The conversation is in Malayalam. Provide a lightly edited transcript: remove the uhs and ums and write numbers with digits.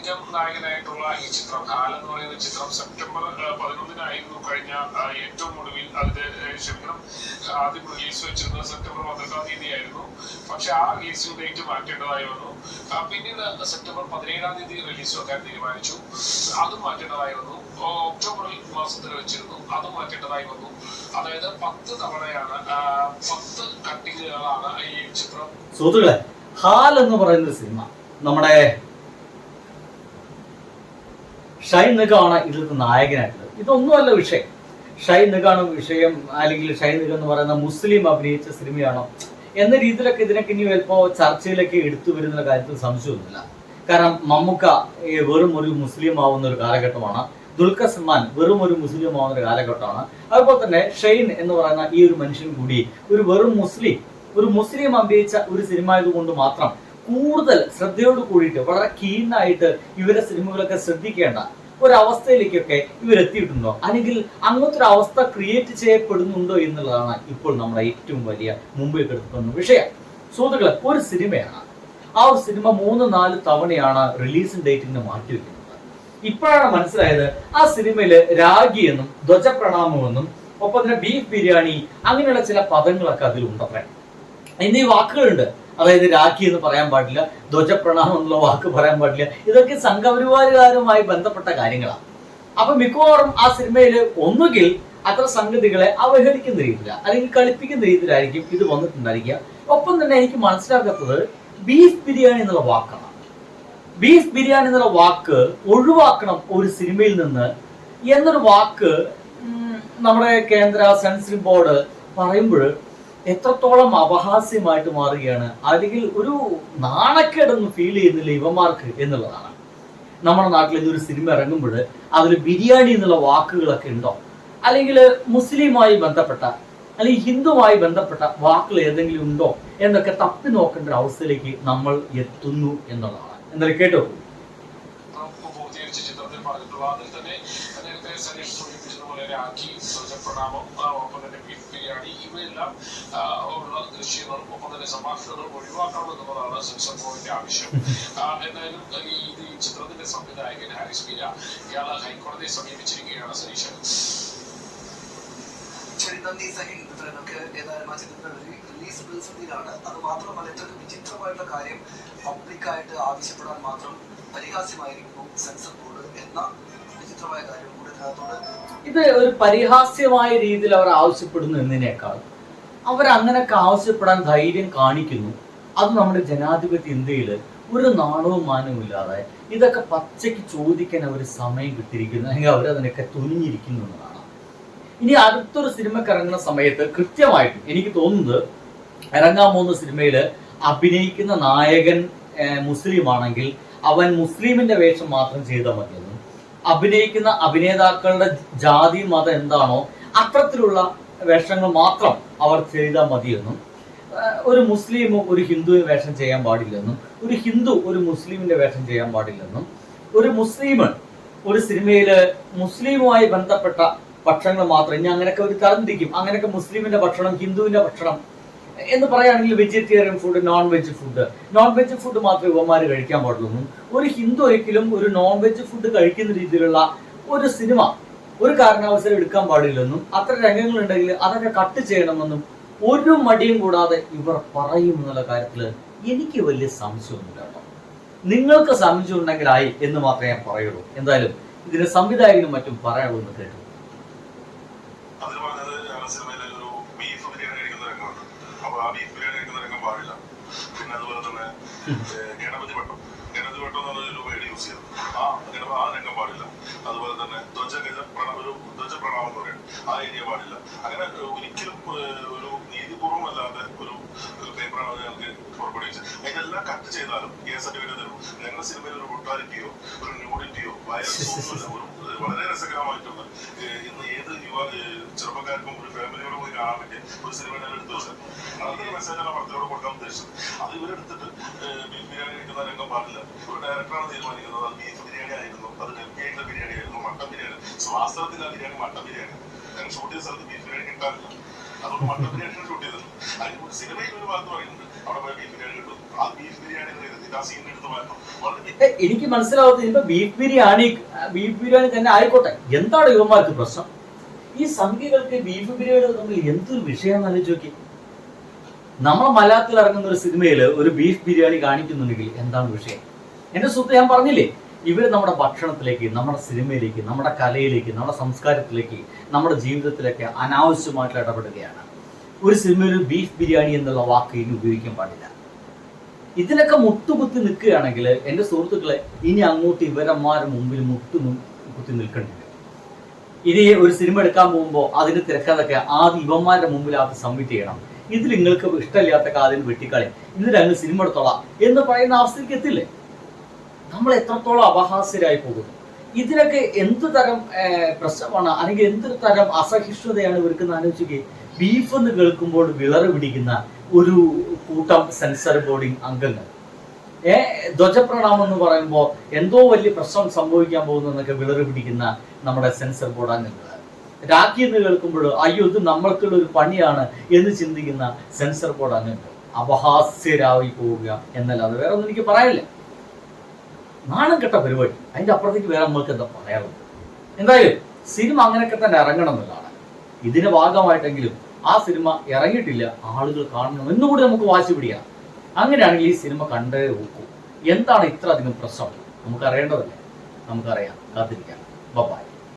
ലിംഗം നായകനായിട്ടുള്ള ഈ ചിത്രം കാലം എന്ന് പറയുന്ന ചിത്രം സെപ്റ്റംബർ 11 കഴിഞ്ഞ ഏറ്റവും ഒടുവിൽ അതിന്റെ ആദ്യം റിലീസ് വെച്ചിരുന്നത് സെപ്റ്റംബർ 12 ആയിരുന്നു. പക്ഷെ ആ റിലീസിംഗ് ഡേറ്റ് മാറ്റേണ്ടതായി വന്നു. പിന്നീട് സെപ്റ്റംബർ 17 റിലീസ് വെക്കാൻ തീരുമാനിച്ചു. അതും മാറ്റേണ്ടതായി വന്നു. ഒക്ടോബർ മാസത്തിൽ വെച്ചിരുന്നു, അതും മാറ്റേണ്ടതായി വന്നു. അതായത് 10 തവണയാണ് 10 കട്ടിങ്ങുകളാണ് ഈ ചിത്രം. സുഹൃത്തുക്കളെ, ഹാൽ എന്ന് പറയുന്ന സിനിമ നമ്മുടെ ഷൈൻ നിഗാണ് ഇതിലത്തെ നായകനായിട്ടുള്ളത്. ഇതൊന്നുമല്ല വിഷയം. ഷൈൻ നിഗാണ് വിഷയം, അല്ലെങ്കിൽ ഷൈൻ നിഗ എന്ന് പറയുന്ന മുസ്ലിം അഭിനയിച്ച സിനിമയാണോ എന്ന രീതിയിലൊക്കെ ഇതിനൊക്കെ ഇനി ചിലപ്പോൾ ചർച്ചയിലേക്ക് എടുത്തു വരുന്ന കാര്യത്തിൽ സംശയമൊന്നുമില്ല. കാരണം മമ്മൂക്ക വെറും ഒരു മുസ്ലിം ആവുന്ന ഒരു കാലഘട്ടമാണ്. ദുൽഖർ സൽമാൻ വെറും ഒരു മുസ്ലിം ആവുന്ന ഒരു കാലഘട്ടമാണ്. അതുപോലെ തന്നെ ഷൈൻ എന്ന് പറയുന്ന ഈ ഒരു മനുഷ്യൻ കൂടി വെറും ഒരു മുസ്ലിം അഭിനയിച്ച ഒരു സിനിമ ആയതുകൊണ്ട് മാത്രം കൂടുതൽ ശ്രദ്ധയോട് കൂടിയിട്ട് വളരെ കീനായിട്ട് ഇവരെ സിനിമകളൊക്കെ ശ്രദ്ധിക്കേണ്ട ഒരവസ്ഥയിലേക്കൊക്കെ ഇവരെത്തിയിട്ടുണ്ടോ, അല്ലെങ്കിൽ അങ്ങനത്തെ ഒരു അവസ്ഥ ക്രിയേറ്റ് ചെയ്യപ്പെടുന്നുണ്ടോ എന്നുള്ളതാണ് ഇപ്പോൾ നമ്മുടെ ഏറ്റവും വലിയ മുമ്പിൽ കിടക്കുന്ന വിഷയം. സുഹൃത്തുക്കളെ, ഒരു സിനിമയാണ്, ആ ഒരു സിനിമ 3-4 തവണയാണ് റിലീസിംഗ് ഡേറ്റിന് മാറ്റിവെക്കുന്നത്. ഇപ്പോഴാണ് മനസ്സിലായത് ആ സിനിമയില് രാഗി എന്നും ധ്വജപ്രണാമമെന്നും ഒപ്പം തന്നെ ബീഫ് ബിരിയാണി അങ്ങനെയുള്ള ചില പദങ്ങളൊക്കെ അതിലുണ്ടത്രേ. എന്നീ വാക്കുകളുണ്ട്. അതായത് രാഖി എന്ന് പറയാൻ പാടില്ല, ധ്വജപ്രണാമം എന്നുള്ള വാക്ക് പറയാൻ പാടില്ല. ഇതൊക്കെ സംഘപരിവാരുകാരുമായി ബന്ധപ്പെട്ട കാര്യങ്ങളാണ്. അപ്പൊ മിക്കവാറും ആ സിനിമയിൽ ഒന്നുകിൽ അത്ര സംഗതികളെ അവഹേളിക്കുന്ന രീതിയിലാണ്, അല്ലെങ്കിൽ കളിപ്പിക്കുന്ന രീതിയിലായിരിക്കും ഇത് വന്നിട്ടുണ്ടായിരിക്കുക. ഒപ്പം തന്നെ എനിക്ക് മനസ്സിലാക്കാത്തത് ബീഫ് ബിരിയാണി എന്നുള്ള വാക്കാണ്. ബീഫ് ബിരിയാണി എന്നുള്ള വാക്ക് ഒഴിവാക്കണം ഒരു സിനിമയിൽ നിന്ന് എന്നൊരു വാക്ക് നമ്മുടെ കേന്ദ്ര സെൻസറിംഗ് ബോർഡ് പറയുമ്പോൾ എത്രത്തോളം അപഹാസ്യമായിട്ട് മാറുകയാണ്, അല്ലെങ്കിൽ ഒരു നാണക്കേടൊന്നും ഫീൽ ചെയ്യുന്നില്ല ഇവന്മാർക്ക് എന്നുള്ളതാണ്. നമ്മുടെ നാട്ടിൽ ഇന്നൊരു സിനിമ ഇറങ്ങുമ്പോൾ അതിൽ ബിരിയാണി എന്നുള്ള വാക്കുകളൊക്കെ ഉണ്ടോ, അല്ലെങ്കിൽ മുസ്ലിമായി ബന്ധപ്പെട്ട അല്ലെങ്കിൽ ഹിന്ദുവുമായി ബന്ധപ്പെട്ട വാക്കുകൾ ഏതെങ്കിലും ഉണ്ടോ എന്നൊക്കെ തപ്പി നോക്കേണ്ട ഒരു അവസ്ഥയിലേക്ക് നമ്മൾ എത്തുന്നു എന്നുള്ളതാണ്. എന്തായാലും കേട്ടോ. ചിത്രത്തിൽ പറഞ്ഞിട്ടുള്ള അതിൽ തന്നെ നേരത്തെ സനീഷ് സൂചിപ്പിച്ചതുപോലെ രാഖി, ധ്വജപ്രണാമം, ഒപ്പം തന്നെ ബീഫ് ബിരിയാണി ഇവയെല്ലാം ഉള്ള ദൃശ്യങ്ങളും ഒപ്പം തന്നെ സംഭാഷണങ്ങളും ഒഴിവാക്കണമെന്നുള്ളതാണ് സെൻസർ ബോർഡിന്റെ ആവശ്യം. എന്തായാലും ഈ ചിത്രത്തിന്റെ സംവിധായകൻ ഹാരിസ് മീര ഇയാള് ഹൈക്കോടതിയെ സമീപിച്ചിരിക്കുകയാണ്. സനീഷ്, നന്ദി സഹിൻ. നമുക്ക് ഏതായാലും ആ ചിത്രത്തിന്റെ റിലീസ് പ്രതിസന്ധിയിലാണ്. അത് മാത്രമല്ല, ഇത്രയ്ക്ക് വിചിത്രമായിട്ടുള്ള കാര്യം പബ്ലിക്കായിട്ട് ആവശ്യപ്പെടാൻ മാത്രം പരിഹാസ്യമായിരിക്കുന്നു സെൻസർ ബോർഡ് എന്ന വിചിത്രമായ കാര്യം കൂടെ ഇതിനകത്തോട്. ഇത് ഒരു പരിഹാസ്യമായ രീതിയിൽ അവർ ആവശ്യപ്പെടുന്നു എന്നതിനേക്കാൾ അവരങ്ങനെയൊക്കെ ആവശ്യപ്പെടാൻ ധൈര്യം കാണിക്കുന്നു. അത് നമ്മുടെ ജനാധിപത്യ ഇന്ത്യയിൽ ഒരു നാണവും മാനവും ഇല്ലാതെ ഇതൊക്കെ പച്ചയ്ക്ക് ചോദിക്കാൻ അവർ സമയം കിട്ടിയിരിക്കുന്നു, അല്ലെങ്കിൽ അവരതിനൊക്കെ തുനിഞ്ഞിരിക്കുന്നു എന്നതാണ്. ഇനി അടുത്തൊരു സിനിമക്ക് ഇറങ്ങുന്ന സമയത്ത് കൃത്യമായിട്ടും എനിക്ക് തോന്നുന്നത് ഇറങ്ങാൻ പോകുന്ന സിനിമയിൽ അഭിനയിക്കുന്ന നായകൻ മുസ്ലിം ആണെങ്കിൽ അവൻ മുസ്ലിമിന്റെ വേഷം മാത്രം ചെയ്താൽ മതിയെന്നും, അഭിനയിക്കുന്ന അഭിനേതാക്കളുടെ ജാതി മതം എന്താണോ അത്തരത്തിലുള്ള വേഷങ്ങൾ മാത്രം അവർ ചെയ്താൽ മതിയെന്നും, ഒരു മുസ്ലിമും ഒരു ഹിന്ദുവിന് വേഷം ചെയ്യാൻ പാടില്ലെന്നും, ഒരു ഹിന്ദു ഒരു മുസ്ലിമിന്റെ വേഷം ചെയ്യാൻ പാടില്ലെന്നും, ഒരു മുസ്ലിം ഒരു സിനിമയില് മുസ്ലിമുമായി ബന്ധപ്പെട്ട ഭക്ഷണങ്ങൾ മാത്രം, ഇനി അങ്ങനെയൊക്കെ ഒരു തരംതിരിക്കും. അങ്ങനെയൊക്കെ മുസ്ലിമിന്റെ ഭക്ഷണം, ഹിന്ദുവിന്റെ ഭക്ഷണം എന്ന് പറയുകയാണെങ്കിൽ vegetarian food, non veg food മാത്രമേ യുവമാര് കഴിക്കാൻ പാടുള്ളൂ. ഒരു ഹിന്ദു ഒരിക്കലും ഒരു നോൺ വെജ് ഫുഡ് കഴിക്കുന്ന രീതിയിലുള്ള ഒരു സിനിമ ഒരു കാരണവശാലും എടുക്കാൻ പാടില്ലെന്നും, അത്ര രംഗങ്ങളുണ്ടെങ്കിൽ അതൊക്കെ കട്ട് ചെയ്യണമെന്നും ഒരു മടിയും കൂടാതെ ഇവർ പറയും എന്നുള്ള കാര്യത്തിൽ എനിക്ക് വലിയ സംശയമൊന്നുമില്ല കേട്ടോ. നിങ്ങൾക്ക് സംശയം ഉണ്ടെങ്കിലായി എന്ന് മാത്രമേ ഞാൻ പറയുള്ളൂ. എന്തായാലും ഇതിന് സംവിധായകനും മറ്റും പറയാമെന്ന് കേട്ടു. പിന്നെ അതുപോലെ തന്നെ ഗണപതി വട്ടം എന്നൊരു വേർഡ് യൂസ് ചെയ്തു. ആ രംഗം പാടില്ല. അതുപോലെ തന്നെ ധ്വജപ്രണാമം എന്ന് പറയുന്നത് ആ ഏരിയ പാടില്ല. അങ്ങനെ ഒരിക്കലും ഒരു നീതിപൂർവമല്ലാതെ ഒരു പേപ്പറാണ് ഞങ്ങൾക്ക് പുറപ്പെടുവിച്ചത്. അതിനെല്ലാം കട്ട് ചെയ്താലും കേസ് സർട്ടിഫിക്കറ്റ് തരും. ഞങ്ങളുടെ സിനിമയിൽ ഒരു ബ്രൂട്ടാലിറ്റിയോ ഒരു ന്യൂഡിറ്റിയോ വയലൻസ് ഒന്നുമില്ല. ഒരു വളരെ രസകരമായിട്ടുള്ള ഇന്ന് ഏത് ചെറുപ്പക്കാർക്കും ഒരു ഫാമിലിയോട് പോയി കാണാൻ പറ്റിയ ഒരു സിനിമയുടെ എടുത്തു വെച്ചത്. അതൊരു മെസ്സേജാണ് വാർത്തയോട് കൊടുക്കാൻ ഉദ്ദേശിച്ചത്. അത് ഇവരെടുത്തിട്ട് ബീഫ് ബിരിയാണി കഴിക്കുന്ന രംഗം പാടില്ല. ഒരു ഡയറക്ടറാണ് തീരുമാനിക്കുന്നത്. അത് ബീഫ് ബിരിയാണി ആയിരുന്നു, അത് ഡെൽഹിയായിട്ടുള്ള ബിരിയാണി ആയിരുന്നു, മട്ടൻ ബിരിയാണി. വാസ്തവത്തിൽ ആ ബിരിയാണി മട്ടൻ ബിരിയാണി. ഞങ്ങൾ ഷൂട്ട് ചെയ്ത സ്ഥലത്ത് ബീഫ് ബിരിയാണി കിട്ടാറില്ല. അതുകൊണ്ട് മട്ടൻ ബിരിയാണിയാണ് ഷൂട്ട് ചെയ്തത്. അതിന് സിനിമയിൽ ഒരു ഭാഗത്ത് പറയുന്നുണ്ട് അവിടെ പോയി ബീഫ് ബിരിയാണി കിട്ടും. ആ ബീഫ് ബിരിയാണി എന്ന് ആ സീൻ എടുത്ത് മാറ്റണം. വളരെ എനിക്ക് മനസ്സിലാവാത്തത് ഇപ്പൊ ബീഫ് ബിരിയാണി തന്നെ ആയിക്കോട്ടെ, എന്താണ് യുവമാർക്ക് പ്രശ്നം? ഈ സംഖ്യകൾക്ക് ബീഫ് ബിരിയാണി തമ്മിൽ എന്തൊരു വിഷയം ആലോചിച്ച് നോക്കി. നമ്മളെ മലയാളത്തിൽ ഇറങ്ങുന്ന ഒരു സിനിമയില് ഒരു ബീഫ് ബിരിയാണി കാണിക്കുന്നുണ്ടെങ്കിൽ എന്താണ് വിഷയം? എന്റെ സുഹൃത്ത്, ഞാൻ പറഞ്ഞില്ലേ, ഇവര് നമ്മുടെ ഭക്ഷണത്തിലേക്ക്, നമ്മുടെ സിനിമയിലേക്ക്, നമ്മുടെ കലയിലേക്ക്, നമ്മുടെ സംസ്കാരത്തിലേക്ക്, നമ്മുടെ ജീവിതത്തിലേക്ക് അനാവശ്യമായിട്ട് ഇടപെടുകയാണ്. ഒരു സിനിമയിൽ ബീഫ് ബിരിയാണി എന്നുള്ള വാക്ക് ഇനി ഉപയോഗിക്കാൻ പാടില്ല. ഇതിനൊക്കെ മുട്ടുകുത്തി നിൽക്കുകയാണെങ്കിൽ എൻ്റെ സുഹൃത്തുക്കളെ, ഇനി അങ്ങോട്ട് ഇവരന്മാരുടെ മുമ്പിൽ മുട്ടുകുത്തി നിൽക്കേണ്ടി വരും. ഇനി ഒരു സിനിമ എടുക്കാൻ പോകുമ്പോൾ അതിന് തിരക്കഥൊക്കെ ആദ്യം ഇവന്മാരുടെ മുമ്പിൽ ആദ്യം സബ്മിറ്റ് ചെയ്യണം. ഇതിൽ നിങ്ങൾക്ക് ഇഷ്ടമില്ലാത്ത കാതിന് വെട്ടിക്കളി, ഇതിലങ്ങ് സിനിമ എടുത്തോളാം എന്ന് പറയുന്ന അവസ്ഥയ്ക്ക് എത്തില്ലേ? നമ്മൾ എത്രത്തോളം അപഹാസ്യരായി പോകുന്നു. ഇതിനൊക്കെ എന്ത് തരം പ്രശ്നമാണ്, അല്ലെങ്കിൽ എന്തൊരു തരം അസഹിഷ്ണുതയാണ് ഇവർക്കെന്ന് ആലോചിക്കുക. ബീഫ് എന്ന് കേൾക്കുമ്പോൾ വിളറ് പിടിക്കുന്ന ഒരു കൂട്ടം സെൻസർ ബോർഡിങ് അംഗങ്ങൾ, ധ്വജപ്രണാമം എന്ന് പറയുമ്പോൾ എന്തോ വലിയ പ്രശ്നം സംഭവിക്കാൻ പോകുന്നതെന്നൊക്കെ വിളറ് പിടിക്കുന്ന നമ്മുടെ സെൻസർ ബോർഡ് അംഗങ്ങൾ, രാഖി എന്ന് കേൾക്കുമ്പോൾ അയ്യോ ഇത് നമ്മൾക്കുള്ള ഒരു പണിയാണ് എന്ന് ചിന്തിക്കുന്ന സെൻസർ ബോർഡ് അംഗങ്ങൾ അപഹാസ്യരായി പോവുക എന്നല്ലാതെ വേറെ ഒന്നും എനിക്ക് പറയാനില്ല. നാണം കെട്ട പരിപാടി. അതിന്റെ അപ്പുറത്തേക്ക് വേറെ നമ്മൾക്ക് എന്താ പറയാറുണ്ട്? എന്തായാലും സിനിമ അങ്ങനെയൊക്കെ തന്നെ ഇറങ്ങണം എന്നുള്ളതാണ്. ഇതിന്റെ ഭാഗമായിട്ടെങ്കിലും ആ സിനിമ ഇറങ്ങിയിട്ടില്ല, ആളുകൾ കാണണം എന്നുകൂടി നമുക്ക് വാശി പിടിക്കണം. അങ്ങനെയാണെങ്കിൽ ഈ സിനിമ കണ്ടേ നോക്കൂ. എന്താണ് ഇത്ര അധികം പ്രശ്നം? നമുക്കറിയേണ്ടതല്ലേ? നമുക്കറിയാം. കാത്തിരിക്കാം. ബൈ.